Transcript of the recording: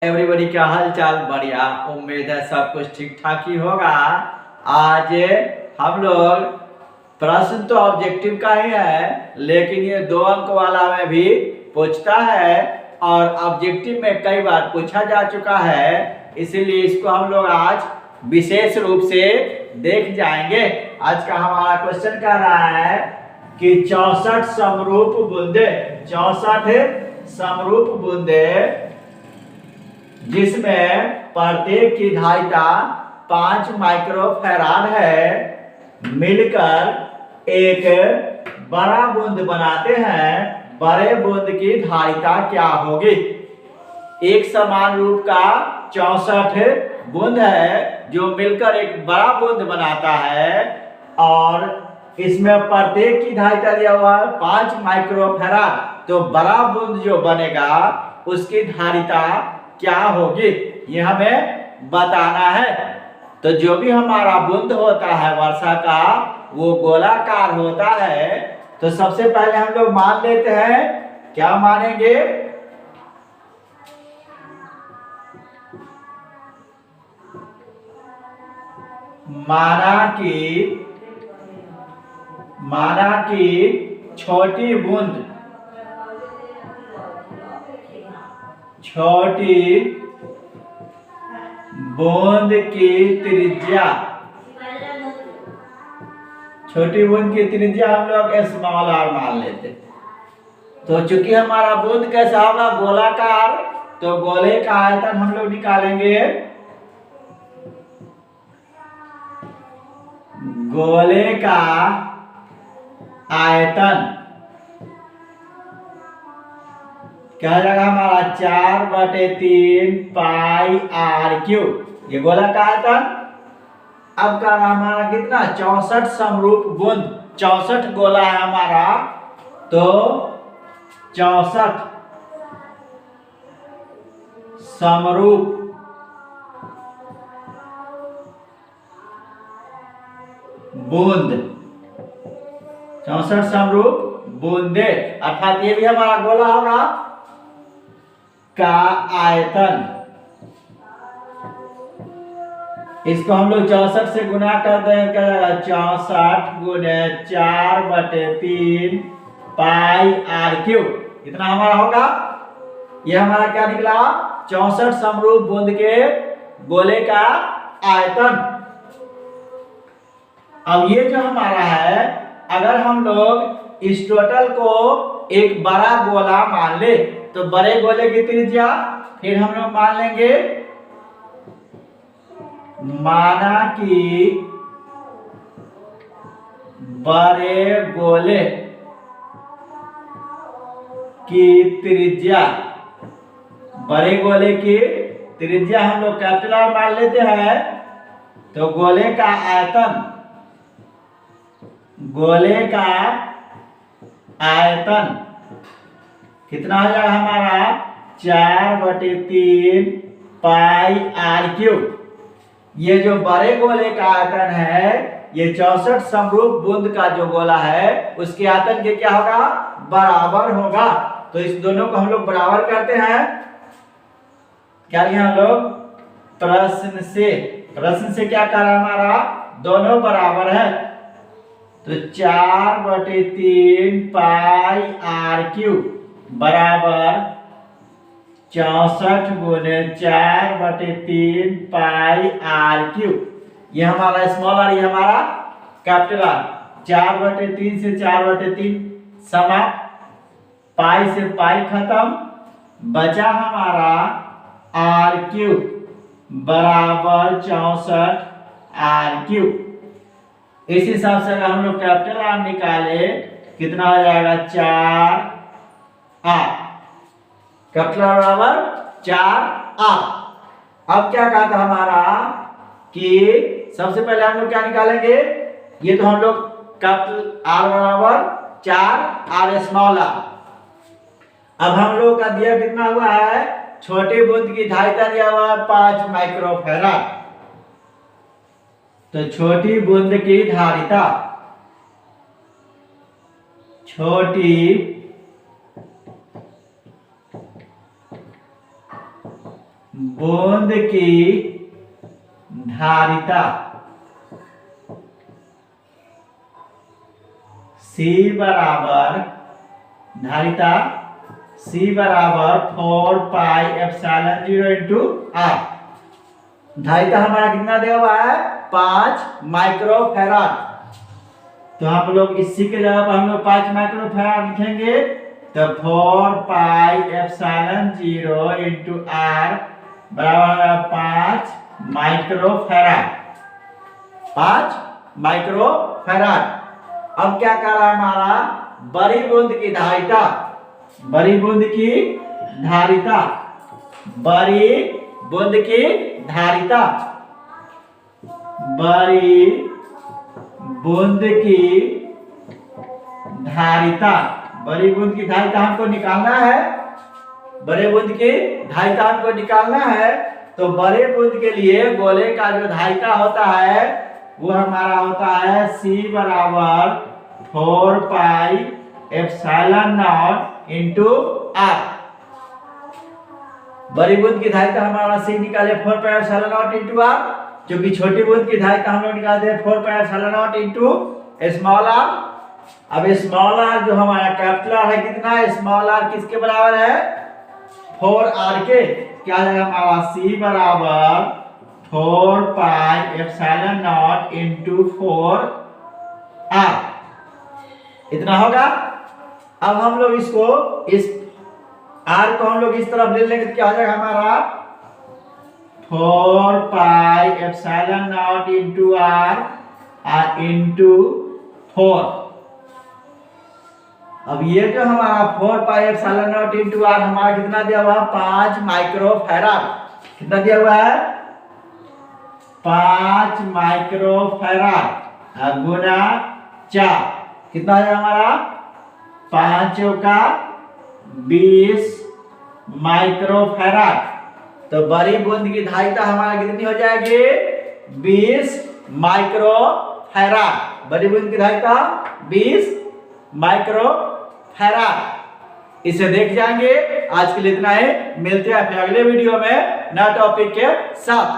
Everybody क्या हाल चाल। बढ़िया, उम्मीद है सब कुछ ठीक ठाक ही होगा। आज हम लोग प्रश्न तो ऑब्जेक्टिव का ही है, लेकिन ये 2 अंक वाला में भी पूछता है और ऑब्जेक्टिव में कई बार पूछा जा चुका है, इसीलिए इसको हम लोग आज विशेष रूप से देख जाएंगे। आज का हमारा क्वेश्चन कह रहा है कि 64 समरूप बूंदे, 64 समरूप बूंदे जिसमें प्रत्येक की धारिता 5 माइक्रोफैराड है, मिलकर एक बड़ा बूंद बनाते हैं। बड़े बूंद की धारिता क्या होगी? एक समान रूप का 64 बूंद है जो मिलकर एक बड़ा बूंद बनाता है और इसमें प्रत्येक की धारिता दिया हुआ है 5 माइक्रोफैराड। तो बड़ा बूंद जो बनेगा उसकी धारिता क्या होगी, ये हमें बताना है। तो जो भी हमारा बूंद होता है वर्षा का, वो गोलाकार होता है। तो सबसे पहले हम लोग मान लेते हैं, क्या मानेंगे? माना कि छोटी बूंद की त्रिज्या, छोटी बूंद की त्रिज्या हम लोग स्मॉल आर मान लेते। तो चूंकि हमारा बूंद कैसा होगा? गोलाकार, तो गोले का आयतन हम लोग निकालेंगे। गोले का आयतन क्या जाएगा हमारा? 4/3 पाई आर क्यूब। ये गोला का आयतन। अब का हमारा कितना? 64 समरूप बूंद, 64 गोला है हमारा, तो 64 समरूप बूंद, 64 समरूप बूंदे, अर्थात ये भी हमारा गोला होगा का आयतन। इसको हम लोग 64 से गुना कर देंगे, क्या जाएगा? 64 गुने 4/3 पाई आर क्यूब। इतना हमारा होगा। ये हमारा क्या निकला? 64 समरूप बूंद के गोले का आयतन। अब ये जो हमारा है, अगर हम लोग इस टोटल को एक बड़ा गोला मान ले, तो बड़े गोले की त्रिज्या फिर हम लोग मान लेंगे, माना कि बड़े गोले की त्रिज्या, बड़े गोले की त्रिज्या हम लोग कैपिटल आर मान लेते हैं। तो गोले का आयतन, गोले का आयतन कितना हो जाएगा हमारा? 4/3 पाई आर क्यूब। ये जो बड़े गोले का आयतन है, ये 64 समरूप बूंद का जो गोला है, उसके आयतन के क्या होगा? बराबर होगा। तो इस दोनों को हम लोग बराबर करते हैं। क्या लिया हम लोग? प्रश्न से क्या कर रहा है हमारा? दोनों बराबर है। तो 4/3 पाई आर क्यूब बराबर 64 गुने 4/3 पाई आर क्यूब। ये हमारा स्मॉल आर, ये हमारा कैपिटल आर। 4/3 से 4/3 समाप्त, पाई से पाई खत्म, बचा हमारा आर क्यूब बराबर 64 आर क्यूब। इस हिसाब से अगर हम लोग कैपिटल आर निकाले, कितना हो जाएगा? 4R। कैपिटल आर बराबर 4R। अब क्या कहा था हमारा कि सबसे पहले हम लोग क्या निकालेंगे? ये तो हम लोग कैपिटल आर बराबर 4R स्मॉल आर। अब हम लोग का दिया कितना हुआ है? छोटी बूंद की धारिता दिया हुआ है 5 माइक्रोफैराड। तो छोटी बूंद की धारिता, छोटी बूंद की धारिता C बराबर धारिता C बराबर 4 पाई एप्सिलॉन 0 इंटू आर। धारिता हमारा कितना दिया हुआ है 5 माइक्रोफैराड। तो हम लोग इसी के जगह पर हम लोग 5 माइक्रोफैराड लिखेंगे। तो 4 पाई एप्सिलॉन 0 इंटू आर बराबर 5 माइक्रोफैराड। 5 माइक्रोफैराड। अब क्या कर रहा है हमारा बड़ी बूंद की धारिता, बड़ी बूंद की धारिता, बड़ी बूंद की धारिता, बड़ी बूंद की धारिता, बड़ी बूंद की धारिता हमको निकालना है। बड़े बूंद की धारिता हमको निकालना है। तो बड़े बूंद के लिए गोले का जो धारिता होता है वो हमारा होता है C बराबर 4 pi epsilon not into R. बड़ी बूंद की धारिता हमारा C निकाले 4 pi epsilon not into R, क्योंकि छोटी बूंद की धारिता हम लोग निकालते हैं 4 pi epsilon not into small R. अब स्मॉल आर जो हमारा कैपिटल आर है कितना है, स्मॉल आर किसके बराबर है 4 आर के। क्या है हमारा C बराबर 4 pi epsilon not into 4 R, इतना होगा। अब हम लोग इसको इस आर को हम लोग इस तरफ ले लेंगे तो क्या हो जाएगा हमारा 4 pi epsilon not into R into 4। अब ये जो हमारा 4 pi epsilon not into R हमारा कितना दिया हुआ है 5 माइक्रोफैराड। कितना दिया हुआ है 5 माइक्रोफैराड गुना 4 कितना है हमारा 5 का 20 माइक्रोफैराड। तो बड़ी बूंद की धारिता हमारा कितनी हो जाएगी 20 माइक्रोफैराड। बड़ी बूंद की धारिता 20 माइक्रोफैराड। इसे देख जाएंगे। आज के लिए इतना ही, मिलते हैं फिर अगले वीडियो में नए टॉपिक के साथ।